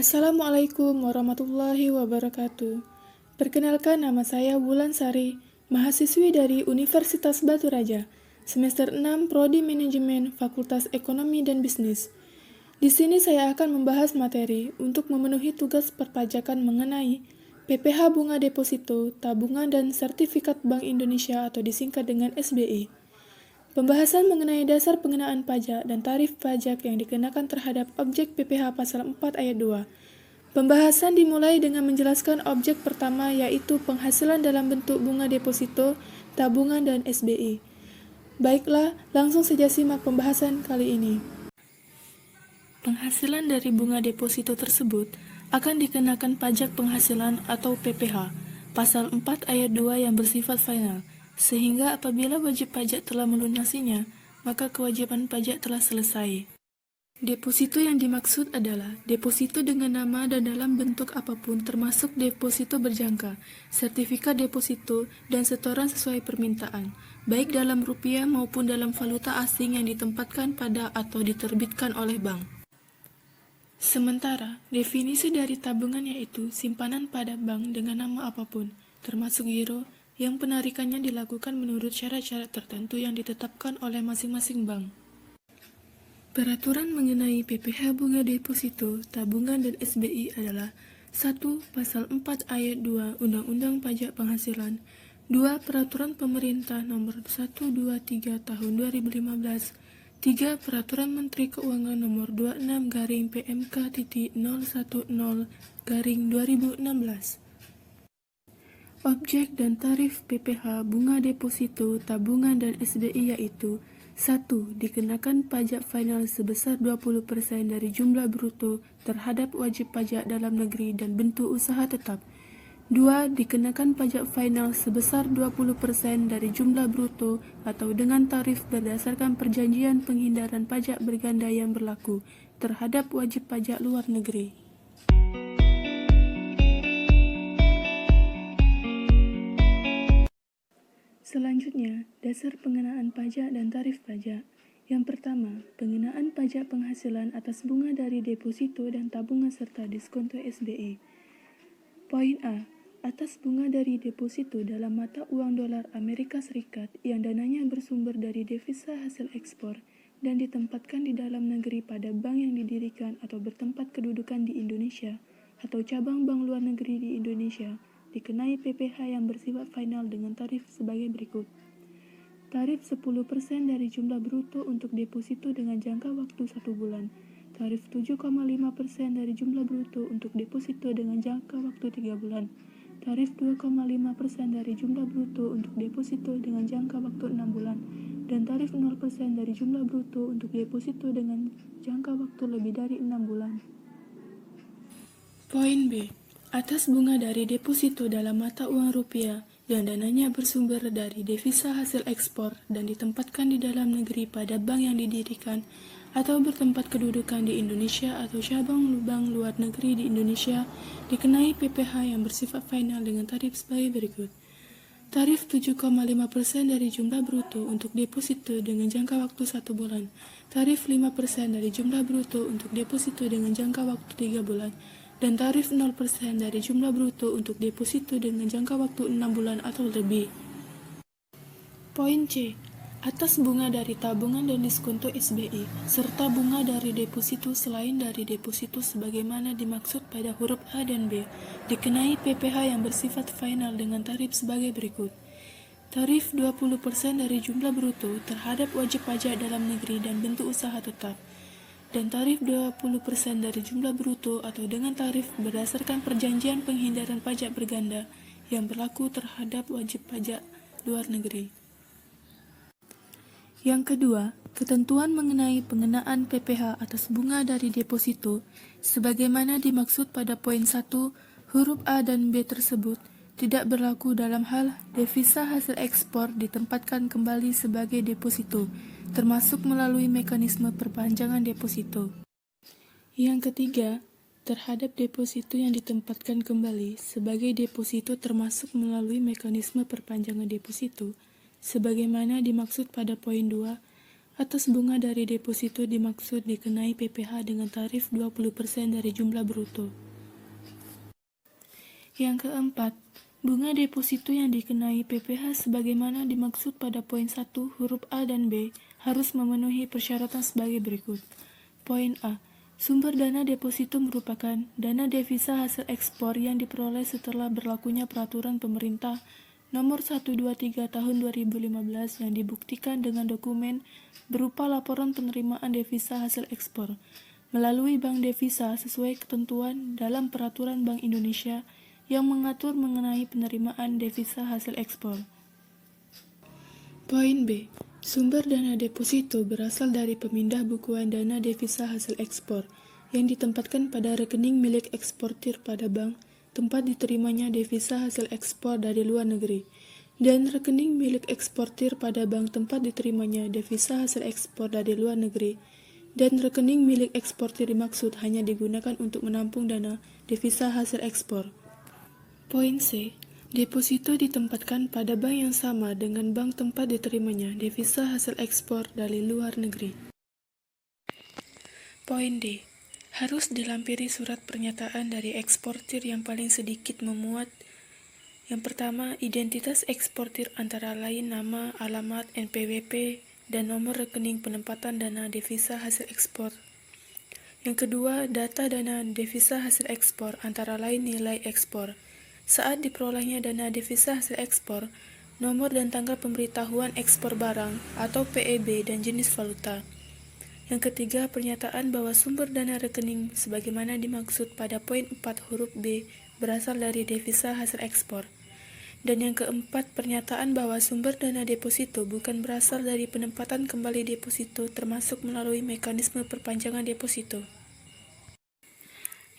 Assalamualaikum warahmatullahi wabarakatuh. Perkenalkan, nama saya Wulan Sari, mahasiswi dari Universitas Batu Raja, semester 6 Prodi Manajemen Fakultas Ekonomi dan Bisnis. Di sini saya akan membahas materi untuk memenuhi tugas perpajakan mengenai PPh bunga deposito, tabungan dan sertifikat Bank Indonesia atau disingkat dengan SBI. Pembahasan mengenai dasar pengenaan pajak dan tarif pajak yang dikenakan terhadap objek PPh pasal 4 ayat 2. Pembahasan dimulai dengan menjelaskan objek pertama, yaitu penghasilan dalam bentuk bunga deposito, tabungan, dan SBI. Baiklah, langsung saja simak pembahasan kali ini. Penghasilan dari bunga deposito tersebut akan dikenakan pajak penghasilan atau PPh, pasal 4 ayat 2 yang bersifat final, sehingga apabila wajib pajak telah melunasinya, maka kewajiban pajak telah selesai. Deposito yang dimaksud adalah deposito dengan nama dan dalam bentuk apapun termasuk deposito berjangka, sertifikat deposito, dan setoran sesuai permintaan, baik dalam rupiah maupun dalam valuta asing yang ditempatkan pada atau diterbitkan oleh bank. Sementara, definisi dari tabungan yaitu simpanan pada bank dengan nama apapun, termasuk giro, yang penarikannya dilakukan menurut syarat-syarat tertentu yang ditetapkan oleh masing-masing bank. Peraturan mengenai PPh bunga deposito, tabungan, dan SBI adalah 1. Pasal 4 ayat 2 Undang-Undang Pajak Penghasilan, 2. Peraturan Pemerintah Nomor 123 Tahun 2015, 3. Peraturan Menteri Keuangan Nomor 26/PMK.010/2016. Objek dan tarif PPh bunga deposito, tabungan, dan SBI yaitu 1. Dikenakan pajak final sebesar 20% dari jumlah bruto terhadap wajib pajak dalam negeri dan bentuk usaha tetap. 2. Dikenakan pajak final sebesar 20% dari jumlah bruto atau dengan tarif berdasarkan perjanjian penghindaran pajak berganda yang berlaku terhadap wajib pajak luar negeri. Selanjutnya, dasar pengenaan pajak dan tarif pajak. Yang pertama, pengenaan pajak penghasilan atas bunga dari deposito dan tabungan serta diskonto SBI. Poin A. Atas bunga dari deposito dalam mata uang dolar Amerika Serikat yang dananya bersumber dari devisa hasil ekspor dan ditempatkan di dalam negeri pada bank yang didirikan atau bertempat kedudukan di Indonesia atau cabang bank luar negeri di Indonesia, dikenai PPh yang bersifat final dengan tarif sebagai berikut. Tarif 10% dari jumlah bruto untuk deposito dengan jangka waktu 1 bulan. Tarif 7,5% dari jumlah bruto untuk deposito dengan jangka waktu 3 bulan. Tarif 2,5% dari jumlah bruto untuk deposito dengan jangka waktu 6 bulan. Dan tarif 0% dari jumlah bruto untuk deposito dengan jangka waktu lebih dari 6 bulan. Poin B. Atas bunga dari deposito dalam mata uang rupiah yang dananya bersumber dari devisa hasil ekspor dan ditempatkan di dalam negeri pada bank yang didirikan atau bertempat kedudukan di Indonesia atau cabang bank luar negeri di Indonesia, dikenai PPh yang bersifat final dengan tarif sebagai berikut. Tarif 7,5% dari jumlah bruto untuk deposito dengan jangka waktu 1 bulan. Tarif 5% dari jumlah bruto untuk deposito dengan jangka waktu 3 bulan. Dan tarif 0% dari jumlah bruto untuk deposito dengan jangka waktu 6 bulan atau lebih. Poin C. Atas bunga dari tabungan dan diskonto SBI, serta bunga dari deposito selain dari deposito sebagaimana dimaksud pada huruf A dan B, dikenai PPh yang bersifat final dengan tarif sebagai berikut. Tarif 20% dari jumlah bruto terhadap wajib pajak dalam negeri dan bentuk usaha tetap. Dan tarif 20% dari jumlah bruto atau dengan tarif berdasarkan perjanjian penghindaran pajak berganda yang berlaku terhadap wajib pajak luar negeri. Yang kedua, ketentuan mengenai pengenaan PPh atas bunga dari deposito sebagaimana dimaksud pada poin 1 huruf A dan B tersebut tidak berlaku dalam hal devisa hasil ekspor ditempatkan kembali sebagai deposito, termasuk melalui mekanisme perpanjangan deposito. Yang ketiga, terhadap deposito yang ditempatkan kembali sebagai deposito termasuk melalui mekanisme perpanjangan deposito, sebagaimana dimaksud pada poin 2, Atas bunga dari deposito dimaksud dikenai PPh dengan tarif 20% dari jumlah bruto. Yang keempat, bunga deposito yang dikenai PPh sebagaimana dimaksud pada poin 1 huruf A dan B harus memenuhi persyaratan sebagai berikut. Poin A. Sumber dana deposito merupakan dana devisa hasil ekspor yang diperoleh setelah berlakunya peraturan pemerintah nomor 123 tahun 2015 yang dibuktikan dengan dokumen berupa laporan penerimaan devisa hasil ekspor melalui bank devisa sesuai ketentuan dalam peraturan Bank Indonesia yang mengatur mengenai penerimaan devisa hasil ekspor. Poin B. Sumber dana deposito berasal dari pemindah bukuan dana devisa hasil ekspor yang ditempatkan pada rekening milik eksportir pada bank tempat diterimanya devisa hasil ekspor dari luar negeri, dan rekening milik eksportir pada bank tempat diterimanya devisa hasil ekspor dari luar negeri, dan rekening milik eksportir dimaksud hanya digunakan untuk menampung dana devisa hasil ekspor. Poin C. Deposito ditempatkan pada bank yang sama dengan bank tempat diterimanya devisa hasil ekspor dari luar negeri. Poin D. Harus dilampiri surat pernyataan dari eksportir yang paling sedikit memuat yang pertama, identitas eksportir antara lain nama, alamat, NPWP, dan nomor rekening penempatan dana devisa hasil ekspor. Yang kedua, data dana devisa hasil ekspor antara lain nilai ekspor. Saat diperolehnya dana devisa hasil ekspor, nomor dan tanggal pemberitahuan ekspor barang atau PEB dan jenis valuta. Yang ketiga, pernyataan bahwa sumber dana rekening sebagaimana dimaksud pada poin 4 huruf B berasal dari devisa hasil ekspor. Dan yang keempat, pernyataan bahwa sumber dana deposito bukan berasal dari penempatan kembali deposito termasuk melalui mekanisme perpanjangan deposito.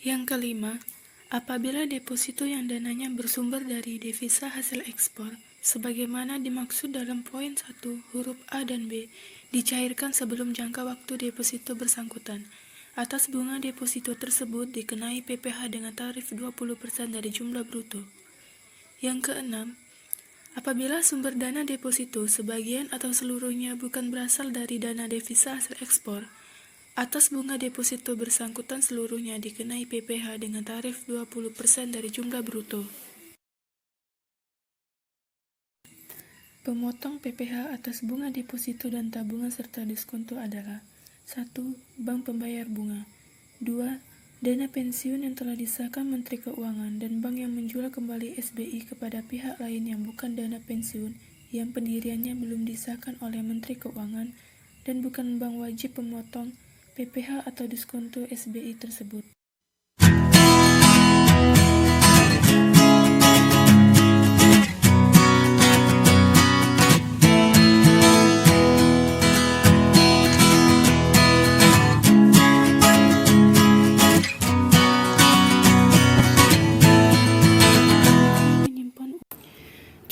Yang kelima, apabila deposito yang dananya bersumber dari devisa hasil ekspor, sebagaimana dimaksud dalam poin 1 huruf A dan B, dicairkan sebelum jangka waktu deposito bersangkutan, atas bunga deposito tersebut dikenai PPh dengan tarif 20% dari jumlah bruto. Yang keenam, apabila sumber dana deposito sebagian atau seluruhnya bukan berasal dari dana devisa hasil ekspor, atas bunga deposito bersangkutan seluruhnya dikenai PPh dengan tarif 20% dari jumlah bruto. Pemotong PPh atas bunga deposito dan tabungan serta diskonto adalah 1. Bank pembayar bunga 2. Dana pensiun yang telah disahkan Menteri Keuangan dan bank yang menjual kembali SBI kepada pihak lain yang bukan dana pensiun yang pendiriannya belum disahkan oleh Menteri Keuangan dan bukan bank wajib pemotong PPh atau diskonto SBI tersebut.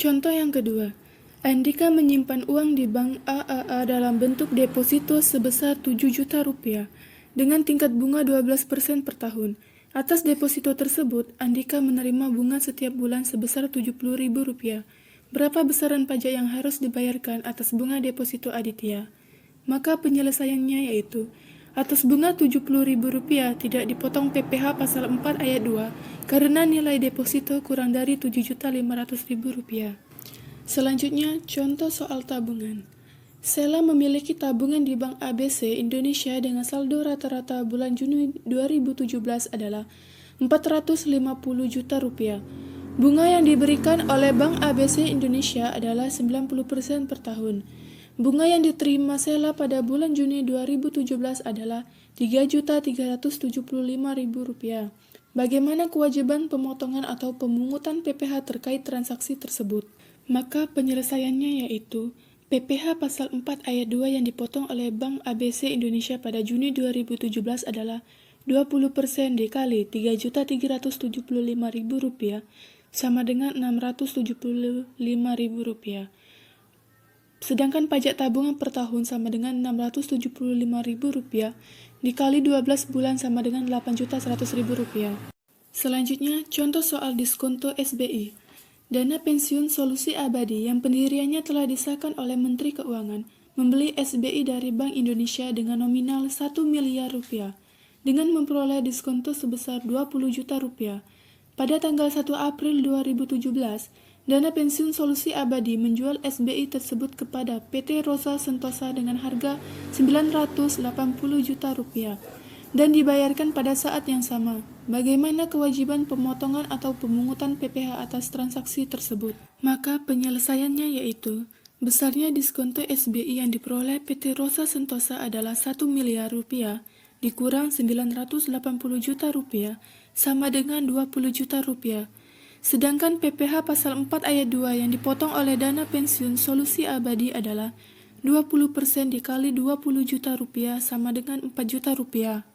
Contoh yang kedua, Andika menyimpan uang di bank AAA dalam bentuk deposito sebesar 7 juta rupiah dengan tingkat bunga 12% per tahun. Atas deposito tersebut, Andika menerima bunga setiap bulan sebesar Rp70.000. Berapa besaran pajak yang harus dibayarkan atas bunga deposito Aditya? Maka penyelesaiannya yaitu, atas bunga Rp70.000 tidak dipotong PPh pasal 4 ayat 2 karena nilai deposito kurang dari Rp7.500.000. Selanjutnya, contoh soal tabungan. Sela memiliki tabungan di Bank ABC Indonesia dengan saldo rata-rata bulan Juni 2017 adalah Rp450 juta. Bunga yang diberikan oleh Bank ABC Indonesia adalah 90% per tahun. Bunga yang diterima Sela pada bulan Juni 2017 adalah Rp3.375.000. Bagaimana kewajiban pemotongan atau pemungutan PPh terkait transaksi tersebut? Maka penyelesaiannya yaitu PPh pasal 4 ayat 2 yang dipotong oleh Bank ABC Indonesia pada Juni 2017 adalah 20% dikali Rp3.375.000 sama dengan Rp675.000. Sedangkan pajak tabungan per tahun sama dengan Rp675.000 dikali 12 bulan sama dengan Rp8.100.000. Selanjutnya, contoh soal diskonto SBI. Dana pensiun solusi abadi yang pendiriannya telah disahkan oleh Menteri Keuangan membeli SBI dari Bank Indonesia dengan nominal 1 miliar rupiah dengan memperoleh diskonto sebesar 20 juta rupiah. Pada tanggal 1 April 2017, Dana Pensiun Solusi Abadi menjual SBI tersebut kepada PT Rosa Sentosa dengan harga 980 juta rupiah dan dibayarkan pada saat yang sama. Bagaimana kewajiban pemotongan atau pemungutan PPh atas transaksi tersebut? Maka penyelesaiannya yaitu besarnya diskonto SBI yang diperoleh PT Rosa Sentosa adalah 1 miliar rupiah dikurang 980 juta rupiah sama dengan 20 juta rupiah. Sedangkan PPh pasal 4 ayat 2 yang dipotong oleh Dana Pensiun Solusi Abadi adalah 20% dikali 20 juta rupiah sama dengan 4 juta rupiah.